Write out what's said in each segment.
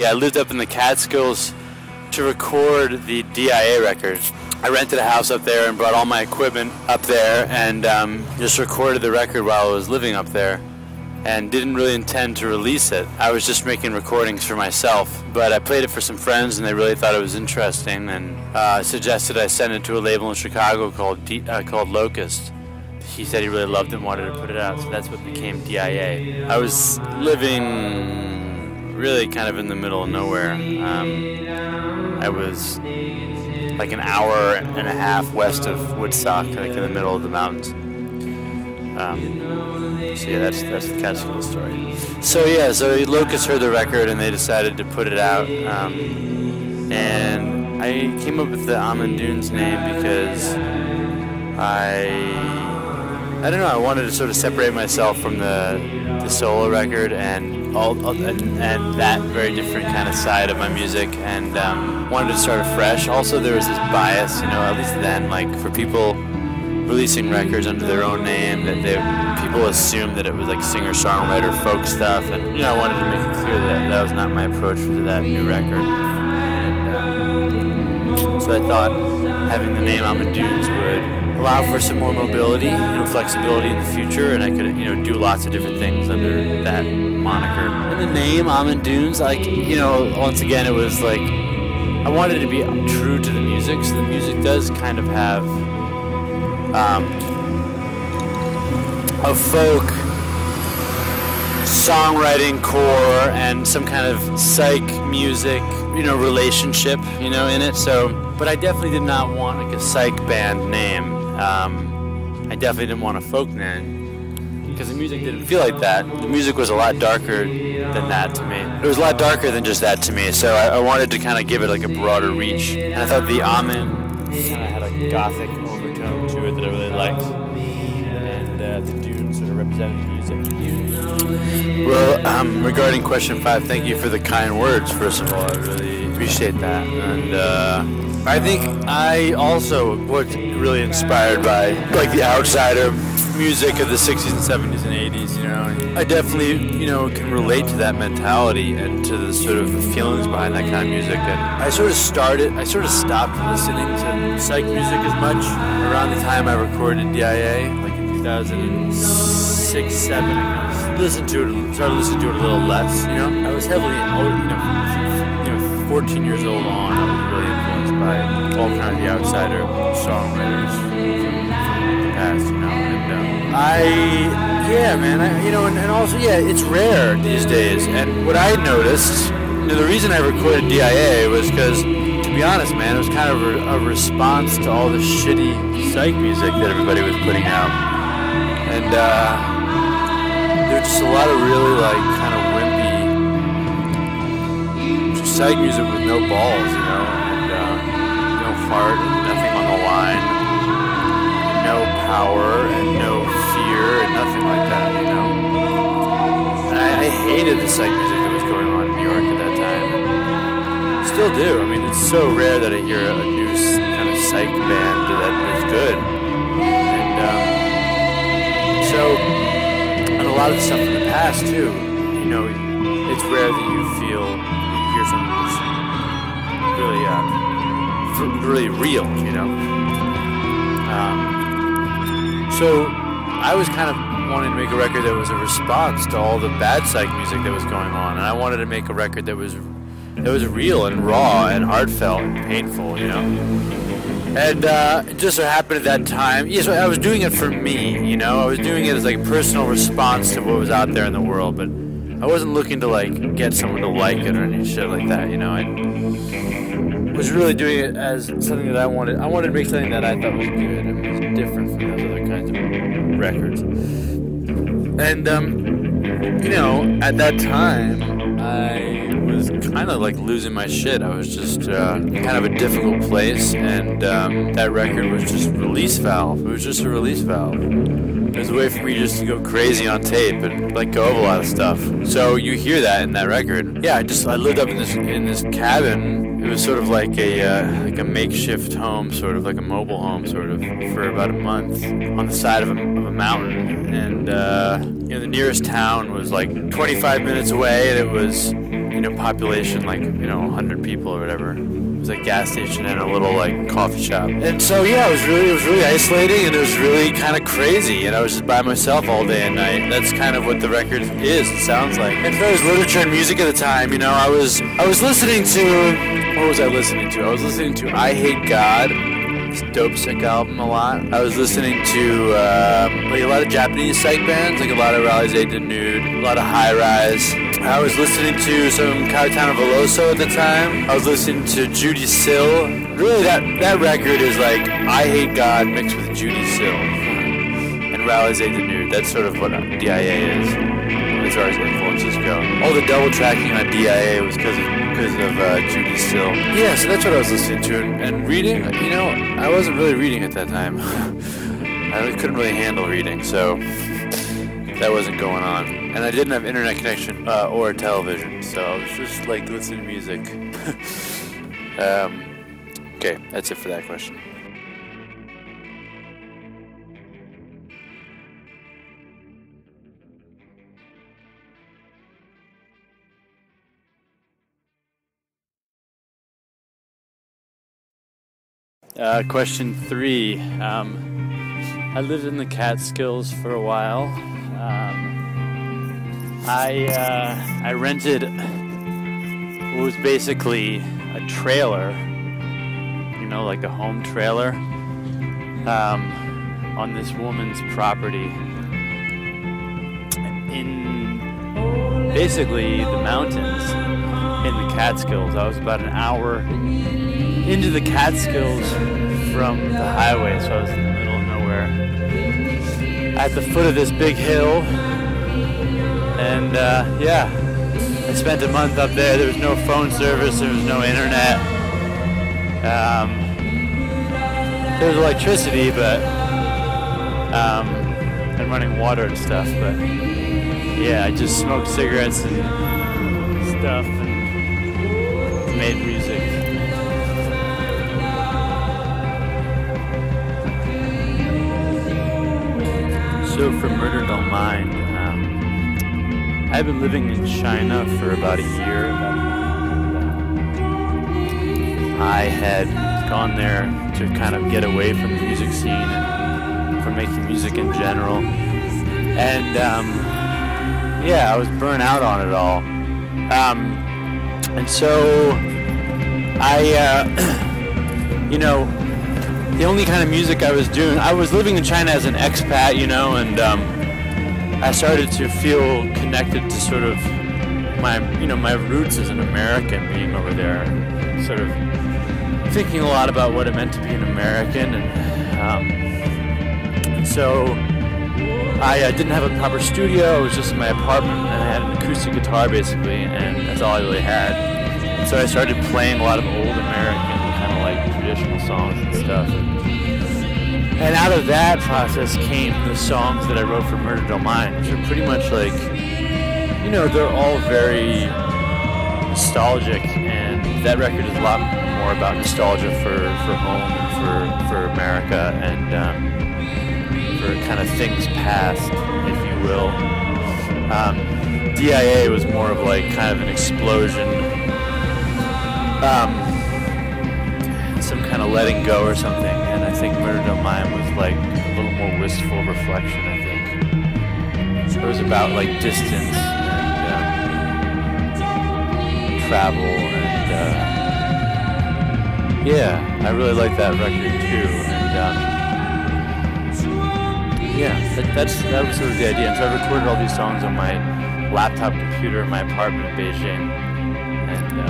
Yeah, I lived up in the Catskills to record the DIA record. I rented a house up there and brought all my equipment up there and just recorded the record while I was living up there and didn't really intend to release it. I was just making recordings for myself, but I played it for some friends and they really thought it was interesting and suggested I send it to a label in Chicago called Locust. He said he really loved it and wanted to put it out, so that's what became DIA. I was living really kind of in the middle of nowhere. I was like an hour and a half west of Woodstock, like in the middle of the mountains. So yeah, that's the Catskill story. So yeah, so Locust heard the record and they decided to put it out. And I came up with the Almond Dunes name because I don't know, I wanted to sort of separate myself from the solo record and that very different kind of side of my music, and wanted to start afresh. Also, there was this bias, you know, at least then, like for people releasing records under their own name, that people assumed that it was like singer-songwriter folk stuff, and you know, I wanted to make it clear that that was not my approach to that new record. And, so I thought having the name Almond Dunes would allow for some more mobility, you know, flexibility in the future, and I could, you know, do lots of different things under that moniker. And the name Almond Dunes, like, you know, once again, it was like I wanted to be true to the music, so the music does kind of have a folk songwriting core and some kind of psych music, you know, relationship, you know, in it. So, but I definitely did not want like a psych band name. I definitely didn't want a folk name because the music didn't feel like that. The music was a lot darker than that to me. It was a lot darker than just that to me. So I wanted to kind of give it like a broader reach. And I thought the Almond kind of had like a gothic overtone to it that I really liked. And the Dunes sort of represented the music. Well, regarding question 5, thank you for the kind words, first of all. I really appreciate that. And I think I also was really inspired by like the outsider music of the 60s and 70s and 80s, you know. I definitely, you know, can relate to that mentality and to the sort of the feelings behind that kind of music. And I sort of stopped listening to psych music as much around the time I recorded DIA, like in 2006, 7. I started listening to it a little less, you know. I was heavily, you know, 14 years old on, I was really influenced by all kinds of the outsider songwriters from the past, you know. And also, yeah, it's rare these days. And what I noticed, you know, the reason I recorded DIA was because, to be honest, man, it was kind of a response to all the shitty psych music that everybody was putting out. And there was just a lot of really, like, kind of wimpy psych music with no balls, you know, and no heart and nothing on the line, and no power and no fear and nothing like that, you know. And I hated the psych music that was going on in New York at that time. And still do. I mean, it's so rare that I hear a new kind of psych band that is good. And a lot of the stuff in the past too, you know, it's rare that you hear something that's really real, you know. So I was kind of wanting to make a record that was a response to all the bad psych music that was going on, and I wanted to make a record that was real and raw and heartfelt and painful, you know. And it just so happened at that time, yes, I was doing it for me, you know. I was doing it as like a personal response to what was out there in the world, but I wasn't looking to like get someone to like it or any shit like that, you know. I was really doing it as something that I wanted. I wanted to make something that I thought was good and was different from those other kinds of records. And you know, at that time, I was kind of like losing my shit. I was just kind of a difficult place, and that record was just a release valve. It was just a release valve. It was a way for me just to go crazy on tape and let go of a lot of stuff. So you hear that in that record. Yeah, I lived up in this cabin It was sort of like a makeshift home, sort of like a mobile home, sort of, for about a month on the side of a mountain. And the nearest town was like 25 minutes away, and it was population like 100 people or whatever. It was like a gas station and a little like coffee shop. And so yeah, it was really isolating, and it was really kind of crazy. And I was just by myself all day and night. That's kind of what the record is. It sounds like. And as far as literature and music at the time, I was listening to. What was I listening to? I was listening to I Hate God, this Dope Sick album, a lot. I was listening to a lot of Japanese psych bands, like a lot of Realize the Nude, a lot of High Rise. I was listening to some Caetano Veloso at the time. I was listening to Judy Sill. Really, that record is like I Hate God mixed with Judy Sill and Realize the Nude. That's sort of what DIA is, as far as influences go. All the double tracking on DIA was because of Judy Sill. Yeah, so that's what I was listening to. And reading, I wasn't really reading at that time. I couldn't really handle reading, so that wasn't going on. And I didn't have internet connection or television, so I was just like listening to music. Okay, that's it for that question. Question 3. I lived in the Catskills for a while. I rented what was basically a trailer, like a home trailer, on this woman's property in basically the mountains in the Catskills. I was about an hour into the Catskills from the highway, so I was in the middle of nowhere at the foot of this big hill. And I spent a month up there. There was no phone service, there was no internet. There was electricity, but and running water and stuff, but yeah, I just smoked cigarettes and stuff and made music. So for Murder Don't Mind, I've been living in China for about a year. I had gone there to kind of get away from the music scene and from making music in general. And I was burnt out on it all. And so I, the only kind of music I was doing, I was living in China as an expat, and I started to feel connected to sort of my roots as an American being over there, sort of thinking a lot about what it meant to be an American, and so I didn't have a proper studio. I was just in my apartment, and I had an acoustic guitar basically, and that's all I really had. And so I started playing a lot of old American kind of like traditional songs and stuff. And out of that process came the songs that I wrote for Murder Don't Mind, which are pretty much like, they're all very nostalgic, and that record is a lot more about nostalgia for home and for America, and for kind of things past, if you will. DIA was more of like kind of an explosion, some kind of letting go or something, and I think Murder Don't Mind was like a little more wistful reflection, I think. It was about like distance and travel, and I really like that record too, and that was sort of the idea. And so I recorded all these songs on my laptop computer in my apartment in Beijing, and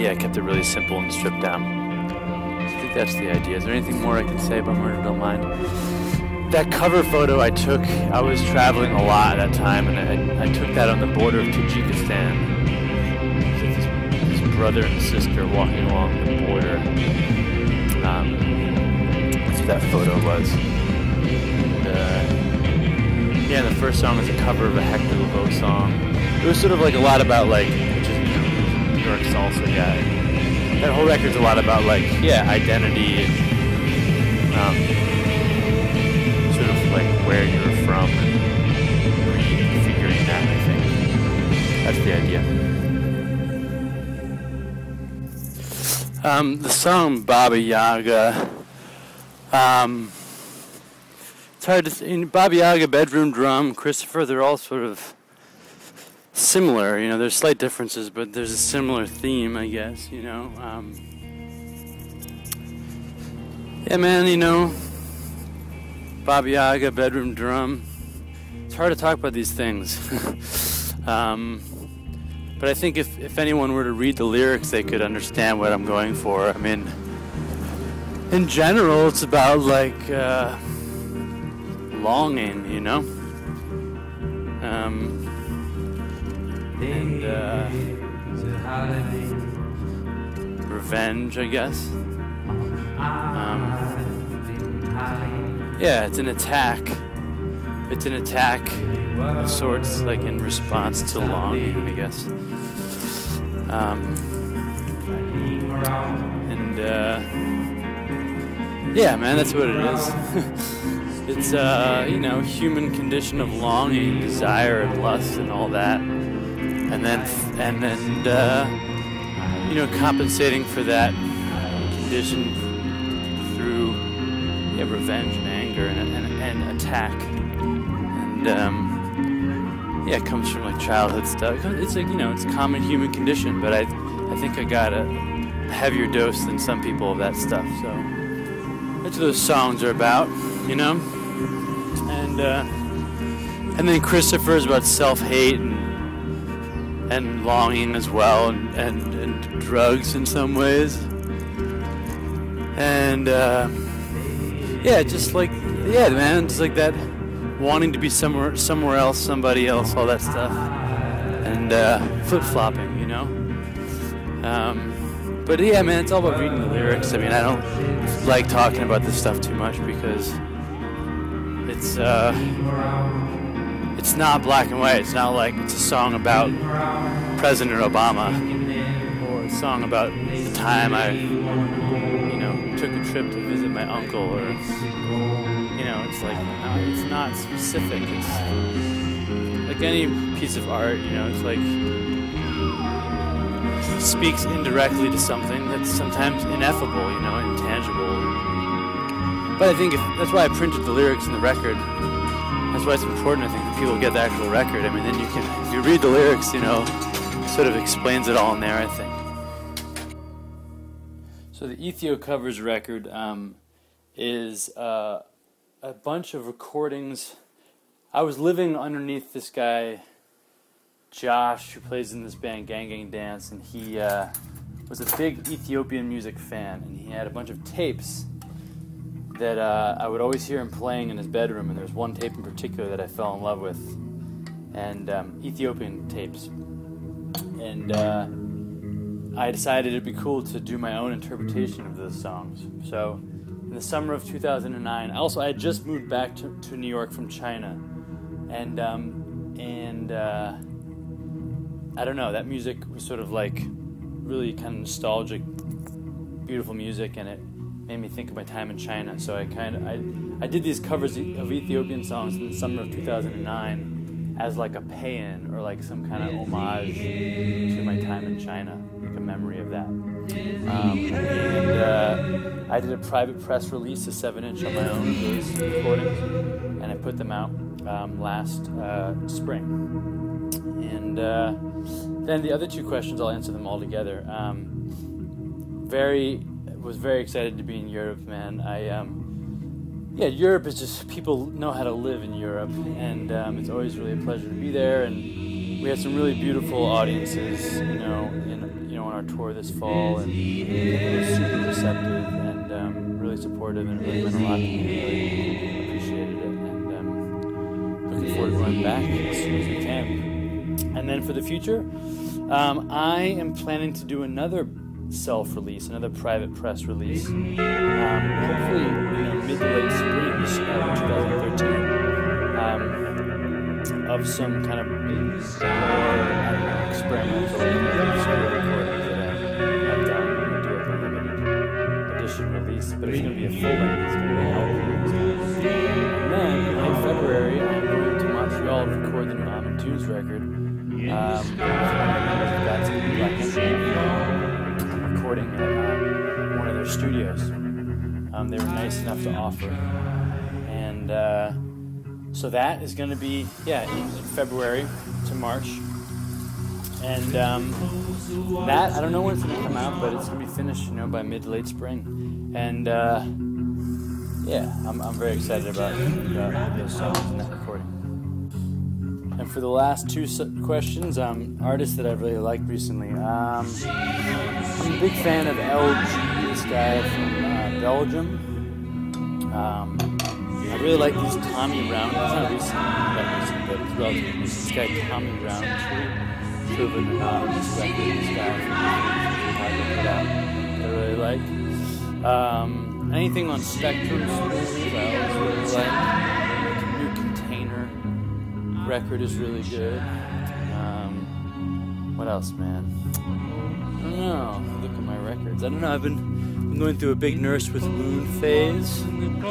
I kept it really simple and stripped down. I think that's the idea. Is there anything more I can say about Murder Don't Mind? That cover photo I took, I was traveling a lot at that time, and I took that on the border of Tajikistan. This brother and sister walking along the border. That's what that photo was. And the first song was a cover of a Hector Lavoe song. It was sort of like a lot about like, just, York salsa guy. That whole record's a lot about like, yeah, identity and sort of like where you're from and refiguring that, I think. That's the idea. The song Baba Yaga, it's hard to say. Baba Yaga, Bedroom Drum, Christopher, they're all sort of similar, you know, there's slight differences, but there's a similar theme, I guess, you know. Yeah, man, you know, Baba Yaga, Bedroom Drum, it's hard to talk about these things. But I think if anyone were to read the lyrics, they could understand what I'm going for. I mean, in general, it's about, like, longing, you know? And revenge, I guess. Yeah, it's an attack. It's an attack of sorts, like in response to longing, I guess. Yeah, man, that's what it is. It's you know, human condition of longing, desire, and lust, and all that, and then you know, compensating for that condition through revenge and anger and attack, and yeah, it comes from like childhood stuff. It's like, you know, it's a common human condition, but I think I got a heavier dose than some people of that stuff. So that's what those songs are about, you know. And then Christopher's about self-hate and longing as well, and drugs in some ways, and yeah, just like, yeah, man, just like that, wanting to be somewhere else, somebody else, all that stuff, and flip-flopping, you know. But yeah, man, it's all about reading the lyrics. I mean, I don't like talking about this stuff too much because it's not black and white. It's not like it's a song about President Obama or a song about the time I, you know, took a trip to visit my uncle, or, you know, it's like, it's not specific. It's like any piece of art, you know, it's like it speaks indirectly to something that's sometimes ineffable, you know, intangible. But I think that's why I printed the lyrics in the record. That's why it's important, I think, that people get the actual record. I mean, then you can, if you read the lyrics, you know, sort of explains it all in there, I think. So the Ethio Covers record is a bunch of recordings. I was living underneath this guy, Josh, who plays in this band Gang Gang Dance, and he was a big Ethiopian music fan, and he had a bunch of tapes that I would always hear him playing in his bedroom, and there's one tape in particular that I fell in love with, and Ethiopian tapes. And I decided it'd be cool to do my own interpretation of those songs. So in the summer of 2009, I had just moved back to New York from China, and I don't know, that music was sort of like really kind of nostalgic, beautiful music, and it made me think of my time in China. So I did these covers of Ethiopian songs in the summer of 2009 as like a pay-in, or like some kind of homage to my time in China, like a memory of that. I did a private press release, a 7-inch on my own of those recordings, and I put them out last spring. And then the other two questions, I'll answer them all together. Was very excited to be in Europe, man. Europe is just, people know how to live in Europe, and it's always really a pleasure to be there. And we had some really beautiful audiences, you know, on our tour this fall, and it was super receptive and really supportive, and it really meant a lot to me. I really appreciated it, and looking forward to going back as soon as we can. And then for the future, I am planning to do another self-release, another private press release, hopefully, you know, mid to late spring of 2013, of some kind of more, experimental recordings. full length. It's going to be an LP. And then in February, I'm going to Montreal to record the new Almond Tunes record. That's going to be Black Entity. I'm recording at one of their studios. They were nice enough to offer. And so that is going to be, in February to March. And that, I don't know when it's going to come out, but it's going to be finished, by mid to late spring. And I'm very excited about those songs and that recording. And for the last two questions, artists that I've really liked recently. I'm a big fan of LG, this guy from Belgium. I really like these Tommy Round. It's not recent, but it's relatively recent. This guy Tommy Roundtree, sort of an anonymous record. This guy from Chicago that I really like. Anything on Spectrum Smooth, I always really like. The new Container record is really good. What else, man? I don't know. Look at my records. I don't know. I've been going through a big Nurse with Wound phase, and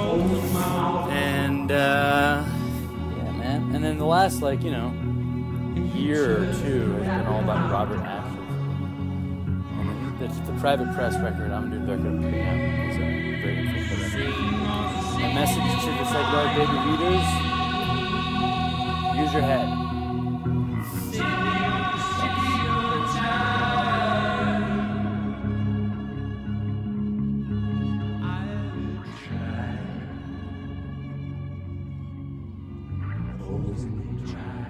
man. And then the last, year or two has been all about Robert Asher. And the Private Press record, I'm doing record I'm putting out. Is very grateful for that. My message to the psychedelic baby readers: use your head. Try.